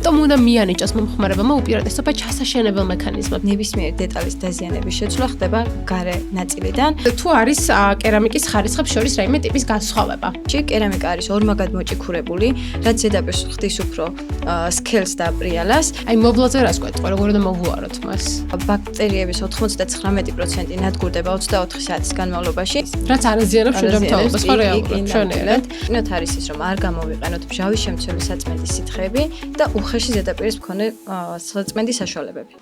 რატომ უნდა მიანიჭოს მომხმარებელმა უპირატესობა ჩასაშენებელ მექანიზმებს? ნებისმიერი დეტალის დაზიანების შეცვლა ხდება გარე ნაწილიდან. თუ არის კერამიკის ხარისხებს შორის რაიმე ტიპის განსხვავება? კერამიკა არის ორმაგად მოჭიქურებული, რაც ზედაპირს ხდის უფრო სქელს და პრიალას. აი მოვლაზე რას გვეტყვა, როგორ უნდა მოვუაროთ მას? ბაქტერიების 99% ნადგურდება 24 საათის განმავლობაში. რაც არ აზიანებს შემთხვევას, ხო რეალურად, ჩვენერად. ნოთ არის ის, რომ არ გამოვიყენოთ მჟავის შემცველი საწმენდის სითხეები და უხეში ზედაპირის მქონე საწმენდის საშუალებები.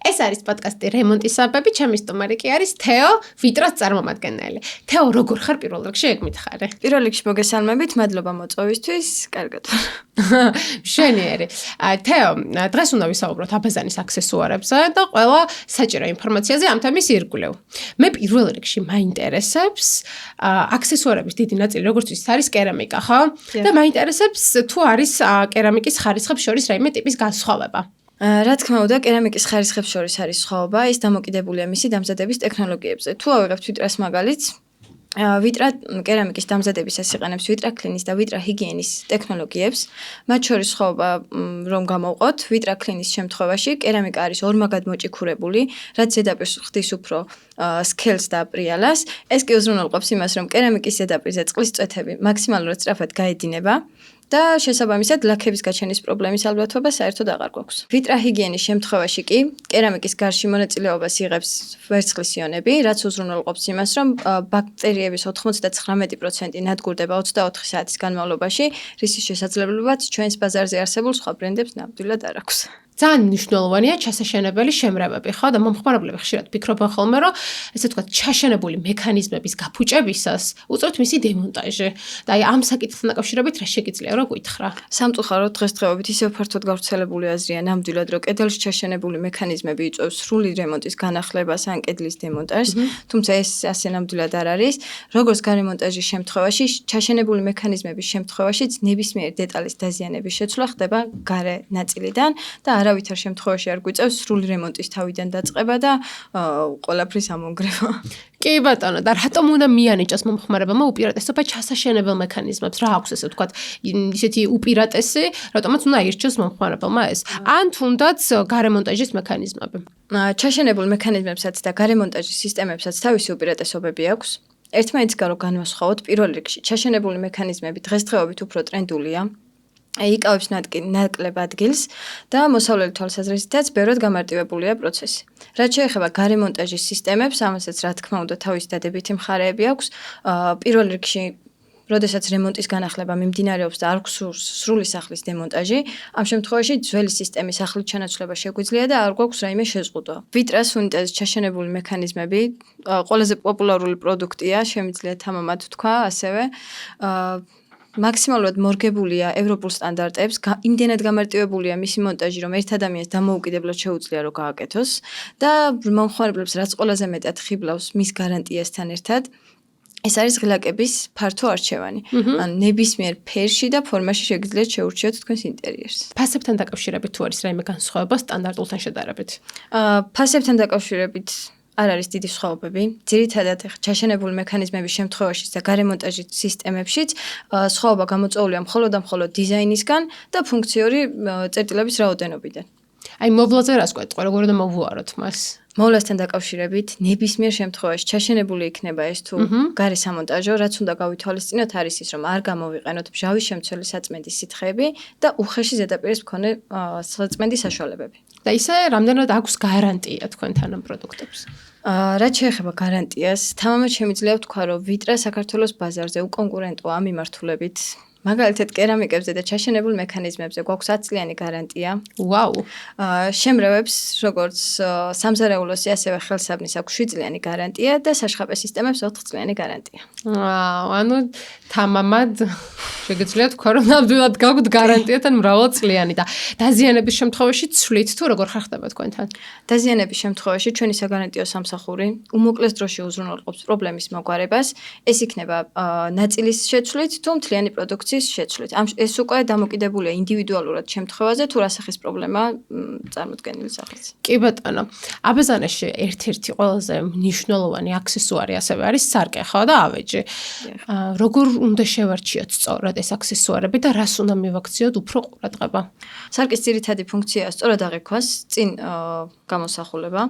ეს არის პოდკასტი რემონტის საბაბი, ჩემი სტუმარი კი არის თეო, ვიტროს წარმომადგენელი. თეო, როგორ ხარ პირველ რიგში ეგ მითხარი? პირველ რიგში მოგესალმებით, მადლობა მოწვევისთვის, კარგად ვარ. მშვენიერი. თეო, დღეს უნდა ვისაუბროთ აბაზანის აქსესუარებზე და ყველა საჭირო ინფორმაციაზე ამ თემის ირგვლივ. მე პირველ რიგში მაინტერესებს აქსესუარების დიდი ნაწილი, როგორც ის არის კერამიკა, ხო? და მაინტერესებს თუ არის კერამიკის ხარისხებს შორის რაიმე ტიპის განსხვავება. რა თქმა უნდა, კერამიკის ხარისხებს შორის არის სხვაობა, ის დამოკიდებულია მისი დამზადების ტექნოლოგიებზე. თუ ავიღებთ ვიტრას მაგალითს, ვიტრა კერამიკის დამზადებისას იყენებს ვიტრა ქლინის და ვიტრა ჰიგიენის ტექნოლოგიებს. მათ შორის სხვაობა რომ გამოვყოთ, ვიტრა ქლინის შემთხვევაში კერამიკა არის ორმაგად მოჭიქურებული, რაც ზედაპირს ხდის უფრო სქელს და პრიალას. ეს კი უზრუნველყოფს იმას, რომ კერამიკის ზედაპირზე წყლის წვეთები მაქსიმალურად სწრაფად გაედინება. და შესაბამისად ლაქების გაჩენის პრობლემის ალბათობა საერთოდ აღარ გვაქვს. ვიტრა ჰიგიენის შემთხვევაში კი კერამიკის გარში მონაწილეობას იღებს ვერცხლის იონები, რაც უზრუნველყოფს იმას, რომ ბაქტერიების 99% ნადგურდება 24 საათის განმავლობაში, რისის შესაძლებლობაც ჩვენს ბაზარზე არსებულ სხვა ბრენდებს ნამდვილად არ აქვს. ძალიან მნიშვნელოვანია ჩასაშენებელი შემრევები, ხო? და მომხმარებლები ხშირად ფიქრობენ ხოლმე, რომ ესე ვთქვათ, ჩაშენებული მექანიზმების გაფუჭებისას უწევთ მისი დემონტაჟი. და აი ამ საკითხთან დაკავშირებით რა შეგიძლია რა გითხრა? სამწუხაროდ დღესდღეობით ისევ ფართოდ გავრცელებული აზრია ნამდვილად, რომ კედელში ჩაშენებული მექანიზმები იწვევს სრული რემონტის განახლებას ან კედლის დემონტაჟს, თუმცა ეს ასე ნამდვილად არ არის. როგორც გარემონტაჟის შემთხვევაში, ჩაშენებული მექანიზმების შემთხვევაშიც ნებისმიერი დეტალის დაზიანების შეცვლა ხდება გარე ნაწილიდან და არავითარ შემთხვევაში არ გვიწევს სრული რემონტის თავიდან დაწყება და ყველაფრის ამონგრევა. კი ბატონო, და რატომ უნდა მიანიჭოს მომხმარებელმა უპირატესობა ჩასაშენებელ მექანიზმებს? რა აქვს ესე ვთქვათ, ისეთი უპირატესი, რატომაც უნდა აირჩიოს მომხმარებელმა ეს? ან თუნდაც გარემონტაჟის მექანიზმები? ჩაშენებულ მექანიზმებსაც და გარემონტაჟის სისტემებსაც თავისი უპირატესობები აქვს. ერთმანეთისგან რო განვასხვაოთ, პირველ რიგში ჩაშენებული მექანიზმები დღესდღეობით უფრო ტრენდულია. იკავებს ნაკლებ ადგილს და მოსავლელი თვალსაზრისითაც ბევრად გამარტივებულია პროცესი. რაც შეეხება გარემონტაჟის სისტემებს, ამასაც რა თქმა უნდა თავისი დადებითი მხარეები აქვს. პირველ რიგში, როდესაც რემონტის განახლება მიმდინარეობს და არ გვსურს სრული სახლის დემონტაჟი, ამ შემთხვევაში ძველი სისტემის ახლით ჩანაცვლება შეგვიძლია და არ გვაქვს რაიმე შეზღუდვა. ვიტრას უნიტაზის ჩაშენებული მექანიზმები ყველაზე პოპულარული პროდუქტია, შემიძლია თამამად ვთქვა ასევე. მაქსიმალურად მორგებულია ევროპულ სტანდარტებს, იმდენად გამარტივებულია მისი მონტაჟი, რომ ერთ ადამიანს დამოუკიდებლად შეუძლია რომ გააკეთოს და მომხმარებლებს რაც ყველაზე მეტად ხიბლავს მის გარანტიასთან ერთად, ეს არის ღილაკების ფართო არჩევანი. ან ნებისმიერ ფერში და ფორმაში შეგიძლიათ შეურჩიოთ თქვენს ინტერიერს. ფასებთან დაკავშირებით თუ არის რაიმე განსხვავება სტანდარტულთან შედარებით? ფასებთან დაკავშირებით არ არის დიდი სხვაობები. ძირითადად ჩაშენებული მექანიზმების შემთხვევაშიც და გარემონტაჟის სისტემებშიც სხვაობა გამოწვეულია მხოლოდ და მხოლოდ დიზაინისგან და ფუნქციური წერტილების რაოდენობიდან. აი მოვლაზე რას გვეტყვა, როგორ უნდა მოვუაროთ მას? მოვლასთან დაკავშირებით ნებისმიერ შემთხვევაში ჩაშენებული იქნება ეს თუ გარე სამონტაჟო, რაც უნდა გავითვალისწინოთ არის ის, რომ არ გამოვიყენოთ მჟავის შემცველი საწმენდის სითხეები და უხეში ზედაპირის მქონე საწმენდის საშუალებები. და ისე რამდენად აქვს გარანტია თქვენთან ამ პროდუქტებს? რაც შეეხება გარანტიას, თამამად შემიძლია ვთქვა, რომ ვიტრა საქართველოს ბაზარზე უკონკურენტოა ამ მიმართულებით. მაგალითად კერამიკებზე და ჩაშენებულ მექანიზმებზე გვაქვს 10 წლიანი გარანტია. ვაუ. შემრევებს როგორც სამზარეულოსი, ასევე ხელსაბნის აქვს 7 წლიანი გარანტია და საშხაპე სისტემებს 4 წლიანი გარანტია. ანუ თამამად შეგიძლიათ თქვა, რომ ნამდვილად გაგვთ გარანტიათან მრავალწლიანი და დაზიანების შემთხვევაში ცვლით თუ როგორ ხდება თქვენთან? დაზიანების შემთხვევაში ჩვენი საგარანტიო სამსახური უმოკლეს დროში უზრუნველყოფს პრობლემის მოგვარებას. ეს იქნება ნაწილის შეცვლით თუ მთლიანი პროდუქციის ფუნქციის შეცვლით. ეს უკვე დამოკიდებულია ინდივიდუალურად შემთხვევაზე, თუ რა სახის პრობლემა წარმოდგენილი სახით. კი ბატონო. აბაზანაში ერთ-ერთი ყველაზე მნიშვნელოვანი აქსესუარი ასევე არის სარკე, ხო და ავეჯი. როგორ უნდა შევარჩიოთ სწორად ეს აქსესუარები და რას უნდა მივაქციოთ უფრო ყურადღება? სარკის ძირითადი ფუნქციაა სწორად აღიქვას წინ გამოსახულება.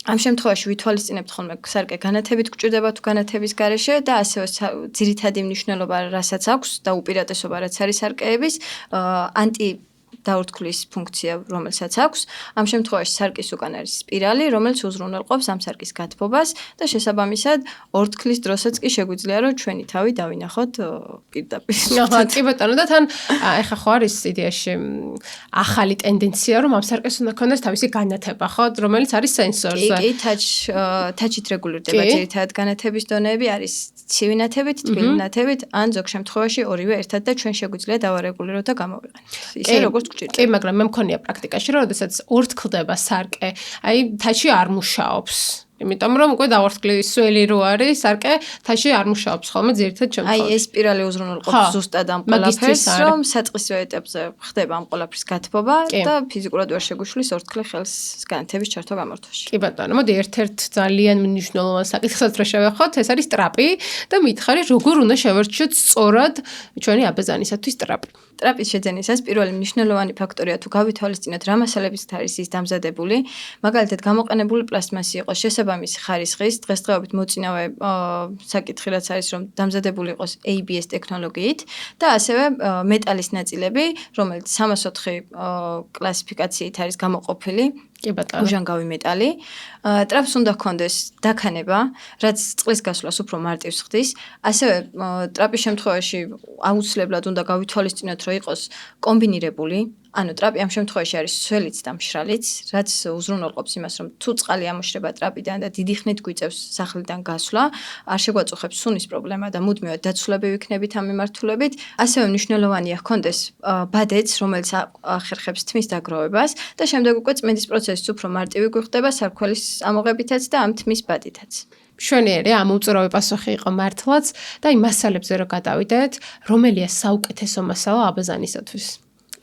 ამ შემთხვევაში ვითვალისწინებთ ხოლმე სარკე განათებით გჭირდება თუ განათების გარეშე და ასევე ძირითადი მნიშვნელობა რასაც აქვს და უპირატესობა რაც არის სარკეების ანტი დაურთქლის ფუნქცია, რომელსაც აქვს. ამ შემთხვევაში სარკის უკან არის სპირალი, რომელიც უზრუნველყოფს ამ სარკის გათბობას და შესაბამისად ორთქლის დროსაც კი შეგვიძლია რომ ჩვენი თავი დავინახოთ პირდაპირ. კი ბატონო და თან ეხა ხო არის იდეაში ახალი ტენდენცია რომ ამ სარკეს უნდა ქონდეს თავისი განათება, ხო, რომელიც არის სენსორზე. კი, თაჩით რეგულირდება ძირითადად განათების დონეები, არის ცივი ნათებით, თბილი ნათებით, ან ზოგ შემთხვევაში ორივე ერთად და ჩვენ შეგვიძლია დავარეგულიროთ და გამოვიყენოთ. ისე როგორც კი, მაგრამ მე მქონია პრაქტიკაში, რომ შესაძაც ორთქლდება სარკე, აი თაჩი არ მუშაობს. იმიტომ რომ უკვე დავართქლის სველი რო არის, სარკე თაში არ მუშაობს ხოლმე ძირითადად შემთხვევაში. აი ეს სპირალი უზრუნველყოფს ზუსტად ამ ყველაფერს, რომ საწყისო ეტაპზე ხდება ამ ყველაფრის გათბობა და ფიზიკურად ვერ შეგვიშლის ორთქლე ხელს განათების ჩართვა გამართვაში. კი ბატონო, მოდი ერთ-ერთ ძალიან მნიშვნელოვან საკითხსაც რო შევეხოთ, ეს არის ტრაპი და მითხარი როგორ უნდა შევარჩიოთ სწორად ჩვენი აბაზანისათვის ტრაპი. ტრაპის შეძენისას პირველი მნიშვნელოვანი ფაქტორია თუ გავითვალისწინოთ რა მასალებიც არის ის დამზადებული, მაგალითად გამოყენებული პლასტმასი იყოს შესაბამისი ხარისხის, დღესდღეობით მოწინავე საკითხი რაც არის რომ დამზადებული იყოს ABS ტექნოლოგიით და ასევე მეტალის ნაწილები, რომელიც 304 კლასიფიკაციით არის გამოყოფილი. კი ბატონო. უჟანგავი მეტალი. ტრაპს უნდა ჰქონდეს დაქანება, რაც წყლის გასვლას უფრო მარტივს ხდის. ასევე ტრაპის შემთხვევაში აუცილებლად უნდა გავითვალისწინოთ, რომ იყოს კომბინირებული. ანუ ტრაპი ამ შემთხვევაში არის სველიც და მშრალიც, რაც უზრუნველყოფს იმას, რომ თუ წყალი ამოშრება ტრაპიდან და დიდი ხნით გვიწევს სახლიდან გასვლა, არ შეგვაწუხებს სუნის პრობლემა და მუდმივად დაცულები ვიქნებით ამ მიმართულებით. ასევე მნიშვნელოვანია ჰქონდეს ბადეც, რომელიც ახერხებს თმის დაგროვებას და შემდეგ უკვე წმენდის პროცესიც უფრო მარტივი გვხდება სარქველის ამოღებითაც და ამ თმის ბადითაც. მშვენიერი ამ უწურავი პასუხი იყო მართლაც და იმ მასალებზე რო გადავიდეთ, რომელია საუკეთესო მასალა აბაზანისათვის?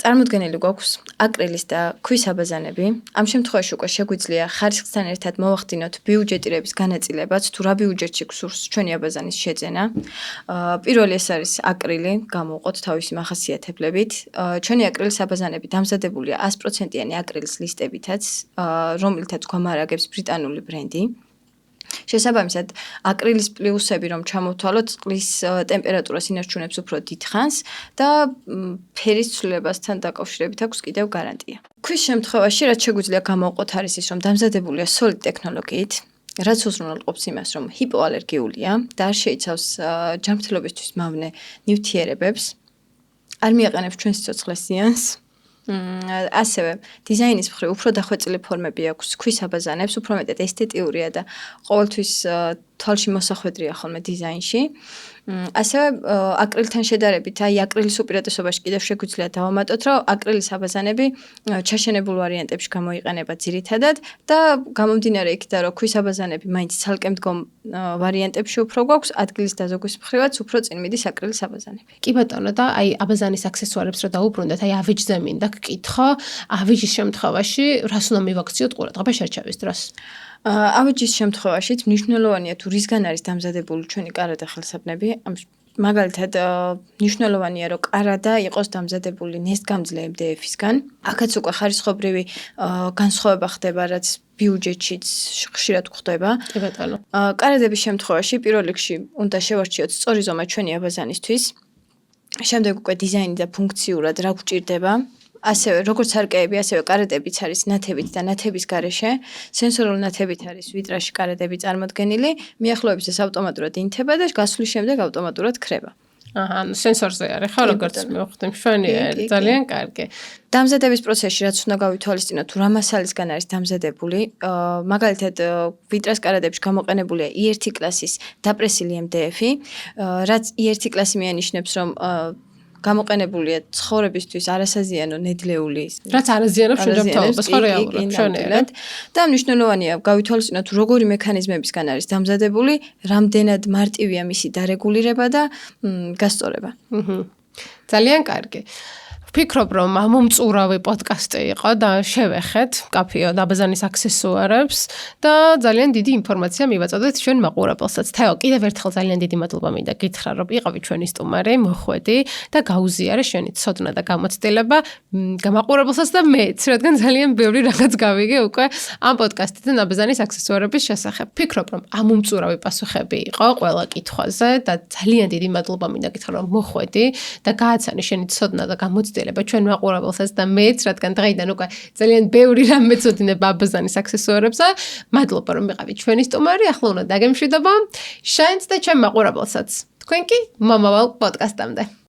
წარმოდგენილი გვაქვს აკრილის და ქვის აბაზანები. ამ შემთხვევაში უკვე შეგვიძლია ხარისხთან ერთად მოვახდინოთ ბიუჯეტირების განაწილებაც, თუ რა ბიუჯეტში გსურს ჩვენი აბაზანის შეძენა. პირველი ეს არის აკრილი, გამოვყოთ თავისი მახასიათებლებით. ჩვენი აკრილის აბაზანები დამზადებულია 100%-იანი აკრილის ლისტებითაც, რომელთაც გვამარაგებს ბრიტანული ბრენდი. შესაბამისად, აკრილის პლუსები რომ ჩამოვთვალოთ, წყლის ტემპერატურას ინარჩუნებს უფრო დიდ ხანს და ფერის ცვლილებასთან დაკავშირებით აქვს კიდევ გარანტია. ქვის შემთხვევაში, რაც შეგვიძლია გამოვყოთ არის ის, რომ დამზადებულია solid ტექნოლოგიით, რაც უზრუნველყოფს იმას, რომ ჰიპოალერგიულია და არ შეიცავს ჯანმრთელობისთვის მავნე ნივთიერებებს, არ მიაყენებს ჩვენს სიცოცხლეს ზიანს. ასევე დიზაინის მხრივ უფრო დახვეწილი ფორმები აქვს ქვის აბაზანებს, უფრო მეტად ესთეტიურია და ყოველთვის თვალში მოსახვედრია ხოლმე დიზაინში. ასევე აკრილთან შედარებით, აი აკრილის უპირატესობაში კიდევ შეგვიძლია დავამატოთ, რომ აკრილის აბაზანები ჩაშენებულ ვარიანტებში გამოიყენება ძირითადად და გამომდინარე იქიდან, რომ ქვის აბაზანები მაინც ცალკე მდგომ ვარიანტებში უფრო გვაქვს, ადგილის დაზოგვის მხრივაც უფრო წინ მიდის აკრილის აბაზანები. კი ბატონო და აი აბაზანის აქსესუარებს რო დაუბრუნდეთ, აი ავეჯზე მინდა გკითხო, ავეჯის შემთხვევაში რას უნდა მივაქციოთ ყურადღება შერჩევის დროს? ავეჯის შემთხვევაშიც მნიშვნელოვანია თუ რისგან არის დამზადებული ჩვენი კარადა ხელსაბნები. მაგალითად, მნიშვნელოვანია რომ კარადა იყოს დამზადებული ნესტგამძლე MDF-ისგან. აქაც უკვე ხარისხობრივი განსხვავება ხდება, რაც ბიუჯეტშიც ხშირად გვხდება. კი ბატონო. კარადების შემთხვევაში პირველ რიგში უნდა შევარჩიოთ სწორი ზომა ჩვენი აბაზანისთვის. შემდეგ უკვე დიზაინი და ფუნქციურად რა გვჭირდება. ასევე როგორც სარკეები, ასევე კარატებიც არის ნათებით და ნათების გარეშე. სენსორული ნათებით არის ვიტრაჟი კარატები წარმოდგენილი. მიახლოებისას ავტომატურად ინთება და გასვლის შემდეგ ავტომატურად ქრება. აჰა, სენსორზე არის ხო როგორც მივხვდი, მშვენიერი, ძალიან კარგი. დამზადების პროცესში რაც უნდა გავითვალისწინოთ, თუ რა მასალისგან არის დამზადებული, მაგალითად ვიტრას კარატებში გამოყენებულია E1 კლასის დაპრესილი MDF-ი, რაც E1 კლასი მეანიშნებს, რომ გამოყენებულია ცხოვრებისთვის არასაზიანო ნედლეული, რაც არაზიანობს შეჯამთვალობას, ხო რეალურად, მშვენიერი. და მნიშვნელოვანია გავითვალისწინოთ, როგორი მექანიზმებისგან არის დამზადებული, რამდენად მარტივია მისი დარეგულირება და გასწორება. ძალიან კარგი. ვფიქრობ, რომ ამომწურავი პოდკასტი იყო და შევეხეთ კაფეო დაბაზანის აქსესუარებს და ძალიან დიდი ინფორმაცია მივაწოდეთ ჩვენ მაყურებელსაც. თეო, კიდევ ერთხელ ძალიან დიდი მადლობა მინდა გითხრა, რომ იყავი ჩვენი სტუმარი, მოხვედი და გაუზიარე შენი ცოდნა და გამოცდილება გამაყურებელსაც და მეც, რადგან ძალიან ბევრი რაღაც გავიგე უკვე ამ პოდკასტიდან დაბაზანის აქსესუარების შესახებ. ვფიქრობ, რომ ამომწურავი პასუხები იყო ყველა კითხვაზე და ძალიან დიდი მადლობა მინდა გითხრა, რომ მოხვედი და გააცანი შენი ცოდნა და გამოცდილება ჩვენ მაყურებელსაც და მეც, რადგან დღეიდან უკვე ძალიან ბევრი რამ მეწოდინებ დაბაზანის აქსესუარებზე. მადლობა რომ იყავით ჩვენი სტუმარი, ახლა უნდა დაგემშვიდობო. შენც და ჩვენ მაყურებელსაც. თქვენ კი მომავალ პოდკასტამდე.